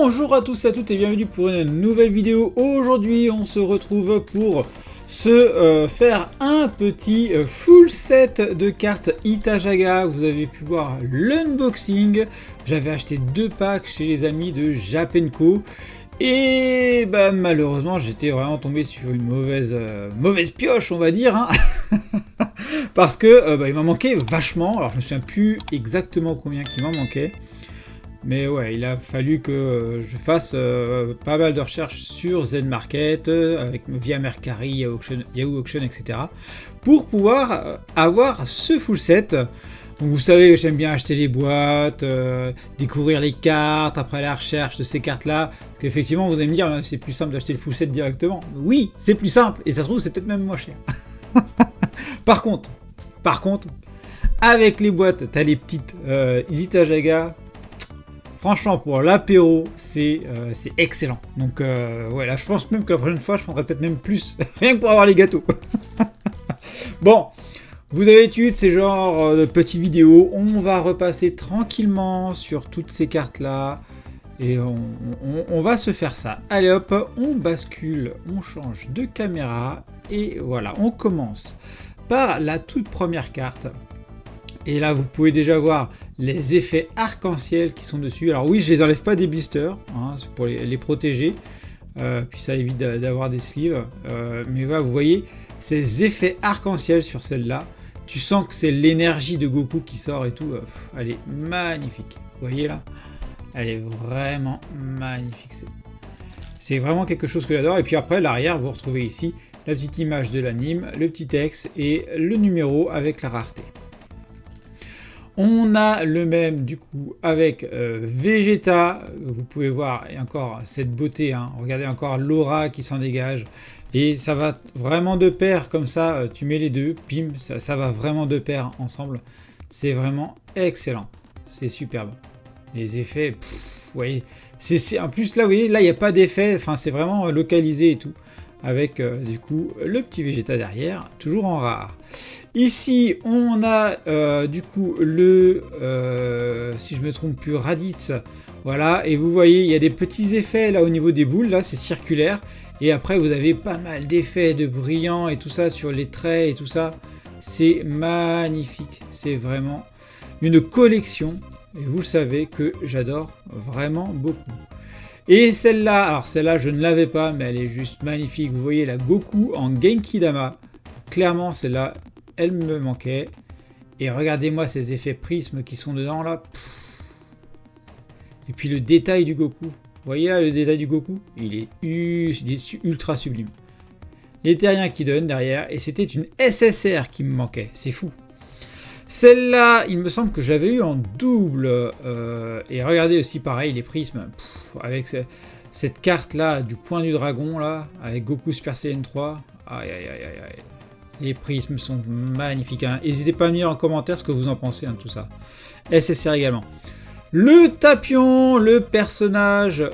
Bonjour à tous et à toutes et bienvenue pour une nouvelle vidéo. Aujourd'hui on se retrouve pour se faire un petit full set de cartes Itajaga. Vous avez pu voir l'unboxing. J'avais acheté 2 packs chez les amis de Japenko. Et bah, malheureusement j'étais vraiment tombé sur une mauvaise pioche, on va dire, hein. Parce que il m'en manquait vachement. Alors je me souviens plus exactement combien il m'en manquait. Mais ouais, il a fallu que je fasse pas mal de recherches sur Z-Market, via Mercari, Yahoo Auction, etc. pour pouvoir avoir ce full set. Donc vous savez, j'aime bien acheter les boîtes, découvrir les cartes, après la recherche de ces cartes-là. Parce qu'effectivement, vous allez me dire, c'est plus simple d'acheter le full set directement. Oui, c'est plus simple, et ça se trouve, c'est peut-être même moins cher. Par contre, avec les boîtes, t'as les petites Itajaga. Franchement, pour l'apéro, c'est excellent. Donc, ouais, là, je pense même que la prochaine fois, je prendrai peut-être même plus, rien que pour avoir les gâteaux. Bon, vous avez l'habitude, ces genres de petites vidéos. On va repasser tranquillement sur toutes ces cartes-là. Et on va se faire ça. Allez hop, on bascule, on change de caméra. Et voilà, on commence par la toute première carte. Et là, vous pouvez déjà voir les effets arc-en-ciel qui sont dessus. Alors oui, je les enlève pas des blisters, hein, c'est pour les protéger. Puis ça évite d'avoir des sleeves. Mais voilà, vous voyez ces effets arc-en-ciel sur celle-là. Tu sens que c'est l'énergie de Goku qui sort et tout. Elle est magnifique. Vous voyez là? Elle est vraiment magnifique. C'est vraiment quelque chose que j'adore. Et puis après, l'arrière, vous retrouvez ici la petite image de l'anime, le petit texte et le numéro avec la rareté. On a le même du coup avec Vegeta, vous pouvez voir et encore cette beauté, hein. Regardez encore l'aura qui s'en dégage et ça va vraiment de pair comme ça, tu mets les deux, pim, ça va vraiment de pair ensemble, c'est vraiment excellent, c'est superbe. Les effets, vous voyez, en plus là vous voyez, là il n'y a pas d'effet, enfin c'est vraiment localisé et tout. Avec du coup le petit Vegeta derrière, toujours en rare. Ici on a du coup le, si je me trompe plus, Raditz, voilà, et vous voyez il y a des petits effets là au niveau des boules, là c'est circulaire, et après vous avez pas mal d'effets de brillant et tout ça sur les traits et tout ça, c'est magnifique, c'est vraiment une collection, et vous savez que j'adore vraiment beaucoup. Et celle-là, alors celle-là je ne l'avais pas, mais elle est juste magnifique. Vous voyez la Goku en Genki Dama. Clairement celle-là, elle me manquait. Et regardez-moi ces effets prismes qui sont dedans là. Et puis le détail du Goku. Vous voyez là le détail du Goku? Il est ultra sublime. Les terriens qui donnent derrière. Et c'était une SSR qui me manquait. C'est fou. Celle-là, il me semble que je l'avais eu en double. Et regardez aussi pareil les prismes. Avec cette carte-là du point du dragon, là, avec Goku Super Saiyan 3. Aïe, aïe, aïe, aïe, aïe. Les prismes sont magnifiques. Hein. N'hésitez pas à me dire en commentaire ce que vous en pensez, hein, tout ça. SSR également. Le Tapion, le personnage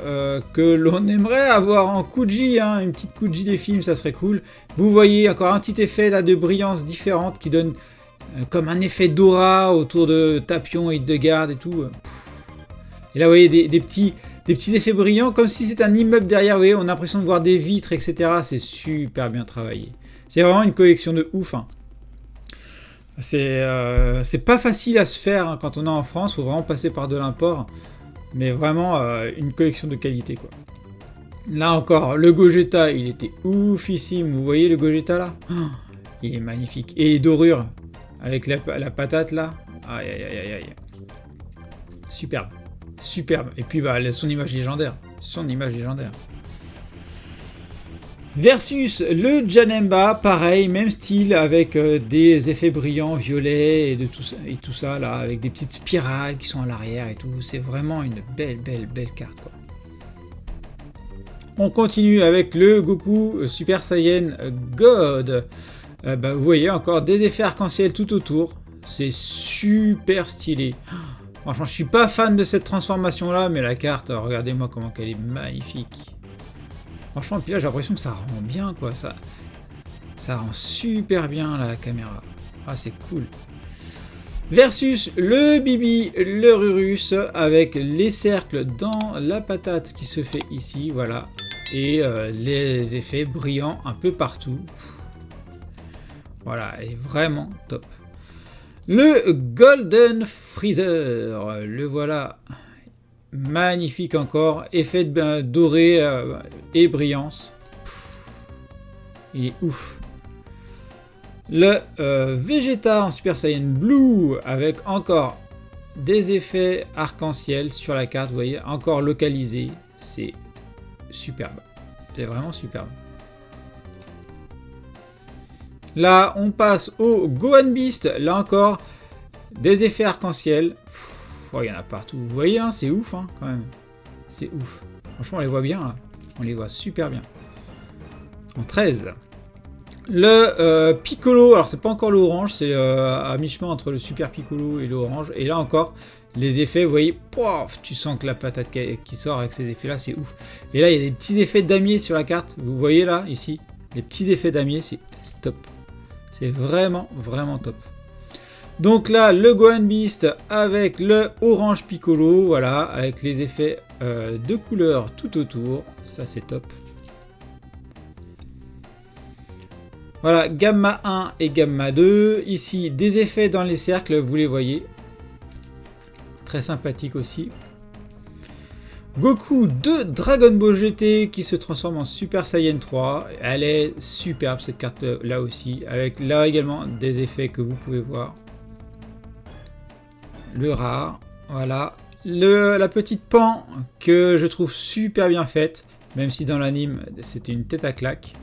que l'on aimerait avoir en Kuji, hein, une petite Kuji des films, ça serait cool. Vous voyez encore un petit effet là de brillance différente qui donne comme un effet d'aura autour de Tapion et de garde et tout. Et là vous voyez des petits effets brillants comme si c'était un immeuble derrière, vous voyez, on a l'impression de voir des vitres, etc. C'est super bien travaillé. C'est vraiment une collection de ouf. Hein. C'est pas facile à se faire, hein, quand on est en France, il faut vraiment passer par de l'import. Mais vraiment une collection de qualité, quoi. Là encore, le Gogeta, il était oufissime. Vous voyez le Gogeta là? Il est magnifique. Et les dorures avec la patate là. Aïe aïe aïe aïe aïe. Superbe. Superbe. Et puis bah, son image légendaire. Versus le Janemba, pareil, même style, avec des effets brillants, violets et tout ça là, avec des petites spirales qui sont à l'arrière et tout. C'est vraiment une belle carte, quoi. On continue avec le Goku Super Saiyan God. Vous voyez encore des effets arc-en-ciel tout autour. C'est super stylé. Franchement, je suis pas fan de cette transformation là, mais la carte, regardez-moi comment elle est magnifique. Franchement, puis là j'ai l'impression que ça rend bien, quoi. Ça rend super bien la caméra. Ah, c'est cool. Versus le Bibi, le Rurus, avec les cercles dans la patate qui se fait ici, voilà. Et les effets brillants un peu partout. Voilà, elle est vraiment top. Le Golden Freezer, le voilà. Magnifique encore, effet doré et brillance. Il est ouf. Le Vegeta en Super Saiyan Blue avec encore des effets arc-en-ciel sur la carte, vous voyez, encore localisé. C'est superbe. C'est vraiment superbe. Là, on passe au Gohan Beast. Là encore, des effets arc-en-ciel. Il y en a partout. Vous voyez, hein, c'est ouf, hein, quand même. C'est ouf. Franchement, on les voit bien, là. On les voit super bien. En 13. Le Piccolo. Alors, c'est pas encore l'orange. C'est à mi-chemin entre le Super Piccolo et l'orange. Et là encore, les effets, vous voyez, pof, tu sens que la patate qui sort avec ces effets-là, c'est ouf. Et là, il y a des petits effets damier sur la carte. Vous voyez là, ici. Les petits effets damier, c'est top. C'est vraiment, vraiment top. Donc là, le Gohan Beast avec le Orange Piccolo, voilà, avec les effets de couleur tout autour. Ça, c'est top. Voilà, Gamma 1 et Gamma 2. Ici, des effets dans les cercles, vous les voyez. Très sympathique aussi. Goku de Dragon Ball GT qui se transforme en Super Saiyan 3. Elle est superbe cette carte là aussi. Avec là également des effets que vous pouvez voir. Le rare. Voilà. La petite Pan que je trouve super bien faite. Même si dans l'anime c'était une tête à claque.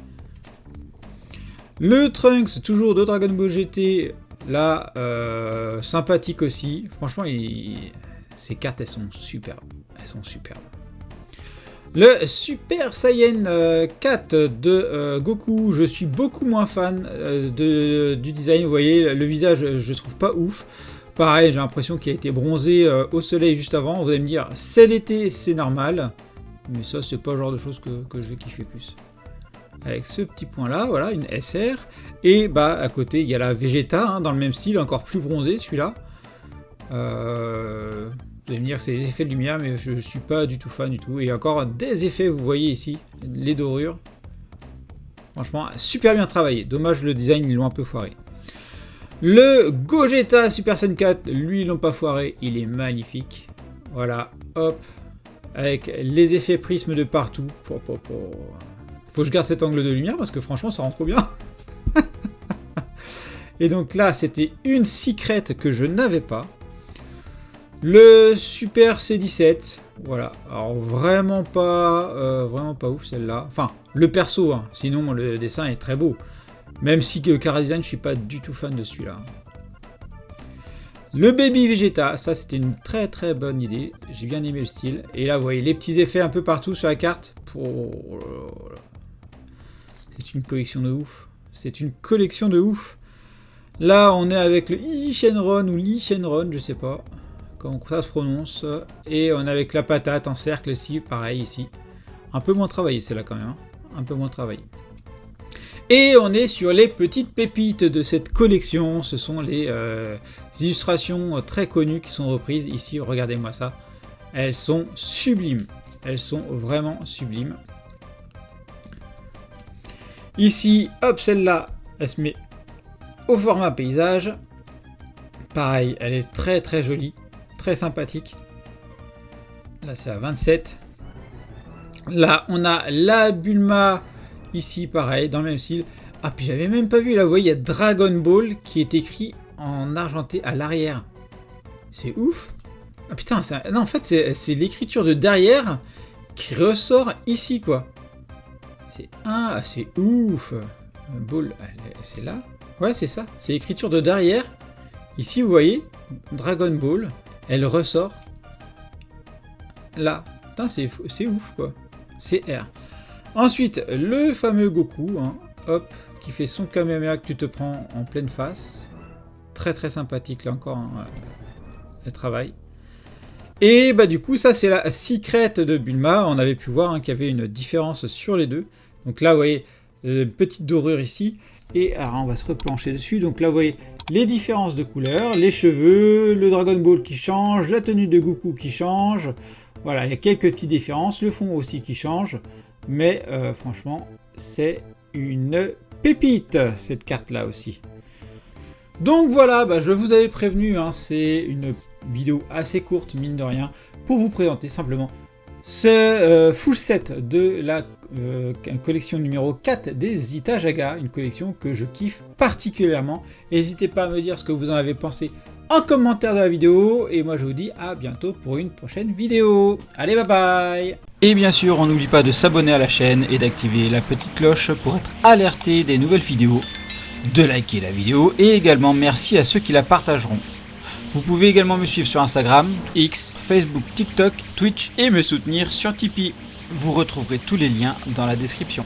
Le Trunks toujours de Dragon Ball GT. Là sympathique aussi. Franchement ces cartes elles sont superbes. Elles sont superbes. Le Super Saiyan 4 de Goku, je suis beaucoup moins fan du design. Vous voyez, le visage, je trouve pas ouf. Pareil, j'ai l'impression qu'il a été bronzé au soleil juste avant. Vous allez me dire, c'est l'été, c'est normal. Mais ça, c'est pas le genre de choses que je vais kiffer plus. Avec ce petit point là, voilà, une SR. Et bah à côté, il y a la Vegeta, hein, dans le même style, encore plus bronzé celui-là. Vous allez me dire que c'est les effets de lumière, mais je ne suis pas du tout fan du tout. Et encore des effets, vous voyez ici, les dorures. Franchement, super bien travaillé. Dommage, le design, ils l'ont un peu foiré. Le Gogeta Super Saiyan 4, lui, ils l'ont pas foiré. Il est magnifique. Voilà, hop. Avec les effets prisme de partout. Faut que je garde cet angle de lumière parce que franchement, ça rend trop bien. Et donc là, c'était une secret que je n'avais pas. Le Super C17, voilà, alors vraiment pas ouf celle-là. Enfin, le perso, hein. Sinon le dessin est très beau. Même si que Chara Design, je suis pas du tout fan de celui-là. Le Baby Vegeta, ça c'était une très très bonne idée. J'ai bien aimé le style. Et là, vous voyez les petits effets un peu partout sur la carte. C'est une collection de ouf. C'est une collection de ouf. Là, on est avec le Yi Shenron ou Li Shenron, je sais pas comment ça se prononce. Et on est avec la patate en cercle ici, pareil ici. Un peu moins travaillé celle-là quand même. Hein. Un peu moins travaillé. Et on est sur les petites pépites de cette collection. Ce sont les illustrations très connues qui sont reprises. Ici, regardez-moi ça. Elles sont sublimes. Elles sont vraiment sublimes. Ici, hop, celle-là, elle se met au format paysage. Pareil, elle est très très jolie. Très sympathique. Là, c'est à 27. Là, on a la Bulma. Ici, pareil, dans le même style. Ah, puis j'avais même pas vu, là, vous voyez, il y a Dragon Ball qui est écrit en argenté à l'arrière. C'est ouf. Ah putain, non, en fait, c'est l'écriture de derrière qui ressort ici, quoi. C'est ouf. Ball, c'est là. Ouais, c'est ça. C'est l'écriture de derrière. Ici, vous voyez, Dragon Ball, elle ressort là. Putain, c'est ouf, quoi. C'est R. Ensuite, le fameux Goku, hein, hop, qui fait son Kamehameha que tu te prends en pleine face. Très très sympathique, là encore, hein, le travail. Et bah du coup, ça c'est la secret de Bulma. On avait pu voir hein, qu'il y avait une différence sur les deux. Donc là, vous voyez, petite dorure ici. Et alors on va se replancher dessus. Donc là vous voyez les différences de couleurs, les cheveux, le Dragon Ball qui change, la tenue de Goku qui change. Voilà, il y a quelques petites différences, le fond aussi qui change. Mais franchement, c'est une pépite cette carte là aussi. Donc voilà, je vous avais prévenu, hein, c'est une vidéo assez courte, mine de rien, pour vous présenter simplement ce full set de la collection numéro 4 des Zita-Jaga, une collection que je kiffe particulièrement. N'hésitez pas à me dire ce que vous en avez pensé en commentaire de la vidéo, et moi je vous dis à bientôt pour une prochaine vidéo. Allez, bye bye! Et bien sûr, on n'oublie pas de s'abonner à la chaîne et d'activer la petite cloche pour être alerté des nouvelles vidéos, de liker la vidéo et également merci à ceux qui la partageront. Vous pouvez également me suivre sur Instagram, X, Facebook, TikTok, Twitch et me soutenir sur Tipeee. Vous retrouverez tous les liens dans la description.